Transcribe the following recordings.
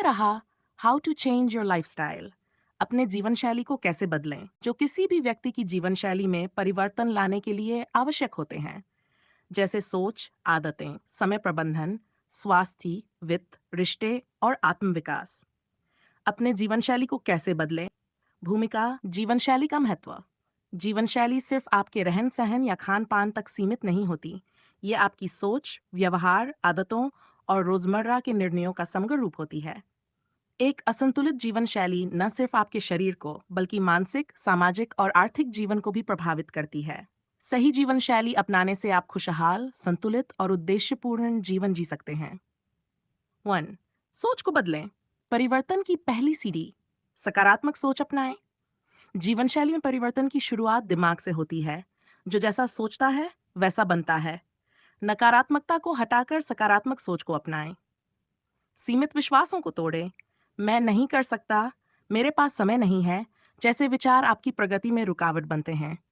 रहा how to change your lifestyle. अपने जीवन शैली को कैसे बदलें, जो किसी भी व्यक्ति की जीवन शैली में परिवर्तन लाने के लिए आवश्यक होते हैं, जैसे सोच, आदतें, समय प्रबंधन, स्वास्थ्य, वित्त, रिश्ते और आत्मविकास। अपने जीवन शैली को कैसे बदलें? भूमिका, जीवन शैली का महत्व। जीवन शैली सिर्फ आपके रहन सहन या खान पान तक सीमित नहीं होती। ये आपकी सोच, व्यवहार, आदतों और रोजमर्रा के निर्णयों का समग्र रूप होती है। एक असंतुलित जीवन शैली न सिर्फ आपके शरीर को बल्कि मानसिक, सामाजिक और आर्थिक जीवन को भी प्रभावित करती है। सही जीवन शैली अपनाने से आप खुशहाल, संतुलित और उद्देश्यपूर्ण जीवन जी सकते हैं। 1. सोच को बदलें। परिवर्तन की पहली सीढ़ी, सकारात्मक सोच अपनाएं। जीवन शैली में परिवर्तन की शुरुआत दिमाग से होती है। जो जैसा सोचता है वैसा बनता है। नकारात्मकता को हटाकर सकारात्मक सोच को अपनाएं। सीमित विश्वासों को तोड़ें। मैं नहीं कर सकता, मेरे पास समय नहीं है, जैसे विचार आपकी प्रगति में रुकावट बनते हैं।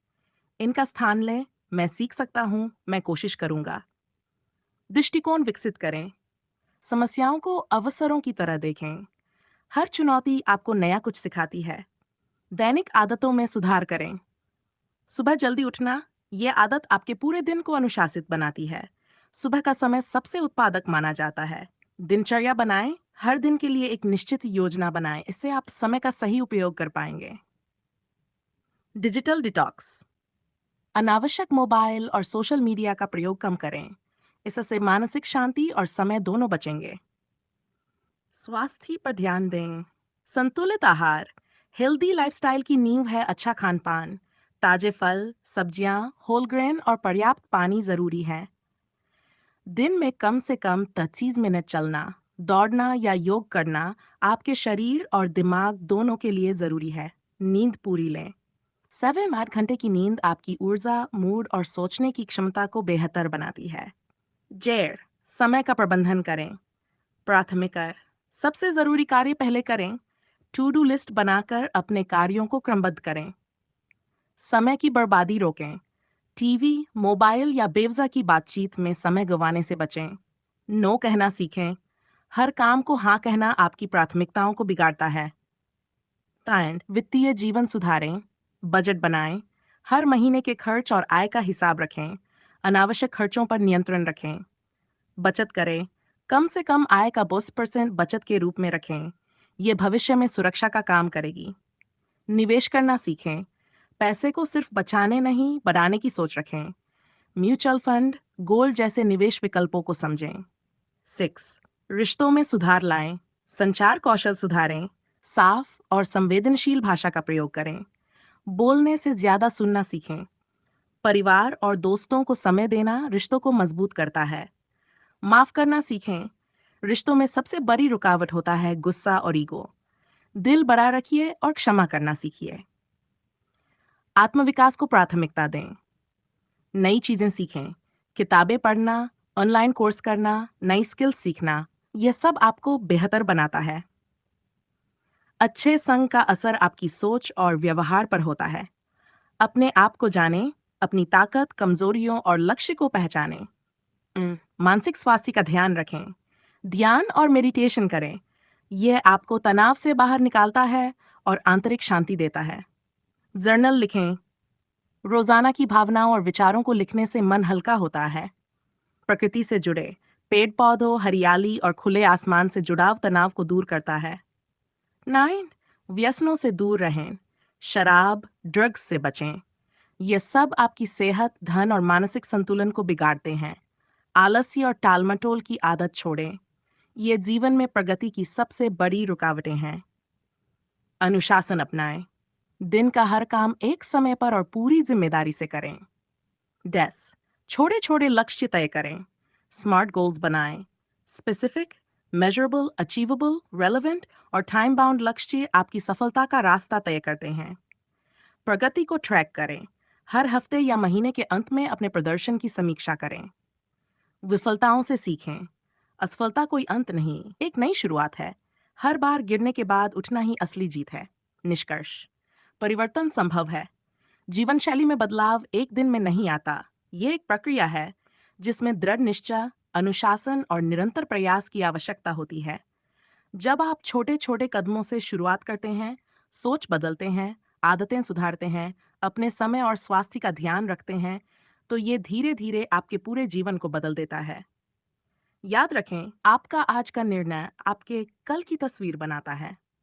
इनका स्थान लें। मैं सीख सकता हूं, मैं कोशिश करूंगा। दृष्टिकोण विकसित करें। समस्याओं को अवसरों की तरह देखें। हर चुनौती आपको नया कुछ सिखाती है। दैनिक आदतों में सुधार करें। सुबह जल्दी उठना, यह आदत आपके पूरे दिन को अनुशासित बनाती है। सुबह का समय सबसे उत्पादक माना जाता है। दिनचर्या बनाएं। हर दिन के लिए एक निश्चित योजना बनाएं, इससे आप समय का सही उपयोग कर पाएंगे। Digital detox. अनावश्यक मोबाइल और सोशल मीडिया का प्रयोग कम करें। इससे मानसिक शांति और समय दोनों बचेंगे। स्वास्थ्य पर ध्यान दें। संतुलित आहार, हेल्दी लाइफस्टाइल की नींव है अच्छा खान पान। ताजे फल, सब्जियां, होल ग्रेन और पर्याप्त पानी जरूरी है। दिन में कम से कम 30 मिनट चलना, दौड़ना या योग करना आपके शरीर और दिमाग दोनों के लिए जरूरी है। नींद पूरी लें। 7-8 घंटे की नींद आपकी ऊर्जा, मूड और सोचने की क्षमता को बेहतर बनाती है। जैर, समय का प्रबंधन करें। प्राथमिकता, सबसे जरूरी कार्य पहले करें। टू डू लिस्ट बनाकर अपने कार्यों को क्रमबद्ध करें। समय की बर्बादी रोकें। टीवी, मोबाइल या बेवजह की बातचीत में समय गंवाने से बचें। नो कहना सीखें। हर काम को हाँ कहना आपकी प्राथमिकताओं को बिगाड़ता है। वित्तीय जीवन सुधारें। बजट बनाएं। हर महीने के खर्च और आय का हिसाब रखें। अनावश्यक खर्चों पर नियंत्रण रखें। बचत करें। कम से कम आय का 20% बचत के रूप में रखें। यह भविष्य में सुरक्षा का काम करेगी। निवेश करना सीखें। पैसे को सिर्फ बचाने नहीं, बढ़ाने की सोच रखें। म्यूचुअल फंड, गोल्ड जैसे निवेश विकल्पों को समझें। 6. रिश्तों में सुधार लाएं। संचार कौशल सुधारें। साफ और संवेदनशील भाषा का प्रयोग करें। बोलने से ज्यादा सुनना सीखें। परिवार और दोस्तों को समय देना रिश्तों को मजबूत करता है। माफ करना सीखें। रिश्तों में सबसे बड़ी रुकावट होता है गुस्सा और ईगो। दिल बड़ा रखिए और क्षमा करना सीखिए। आत्मविकास को प्राथमिकता दें। नई चीजें सीखें। किताबें पढ़ना, ऑनलाइन कोर्स करना, नई स्किल्स सीखना, यह सब आपको बेहतर बनाता है। अच्छे संग का असर आपकी सोच और व्यवहार पर होता है। अपने आप को जानें, अपनी ताकत, कमजोरियों और लक्ष्य को पहचानें। मानसिक स्वास्थ्य का ध्यान रखें। ध्यान और मेडिटेशन करें। यह आपको तनाव से बाहर निकालता है और आंतरिक शांति देता है। जर्नल लिखें। रोजाना की भावनाओं और विचारों को लिखने से मन हल्का होता है। प्रकृति से जुड़े। पेड़ पौधों, हरियाली और खुले आसमान से जुड़ाव तनाव को दूर करता है। 9. व्यसनों से दूर रहें। शराब, ड्रग्स से बचें। ये सब आपकी सेहत, धन और मानसिक संतुलन को बिगाड़ते हैं। आलस्य और टालमटोल की आदत छोड़ें। ये जीवन में प्रगति की सबसे बड़ी रुकावटें हैं। अनुशासन अपनाएं। दिन का हर काम एक समय पर और पूरी जिम्मेदारी से करें। डेस्क, छोटे छोटे लक्ष्य तय करें। स्मार्ट गोल्स बनाएं। स्पेसिफिक, मेजरेबल, अचीवेबल, रेलेवेंट और टाइम बाउंड लक्ष्य आपकी सफलता का रास्ता तय करते हैं। प्रगति को ट्रैक करें। हर हफ्ते या महीने के अंत में अपने प्रदर्शन की समीक्षा करें। विफलताओं से सीखें। असफलता कोई अंत नहीं, एक नई शुरुआत है। हर बार गिरने के बाद उठना ही असली जीत है। निष्कर्ष, परिवर्तन संभव है। जीवन शैली में बदलाव एक दिन में नहीं आता। ये एक प्रक्रिया है जिसमें दृढ़ निश्चय, अनुशासन और निरंतर प्रयास की आवश्यकता होती है। जब आप छोटे छोटे कदमों से शुरुआत करते हैं, सोच बदलते हैं, आदतें सुधारते हैं, अपने समय और स्वास्थ्य का ध्यान रखते हैं, तो ये धीरे धीरे आपके पूरे जीवन को बदल देता है। याद रखें, आपका आज का निर्णय आपके कल की तस्वीर बनाता है।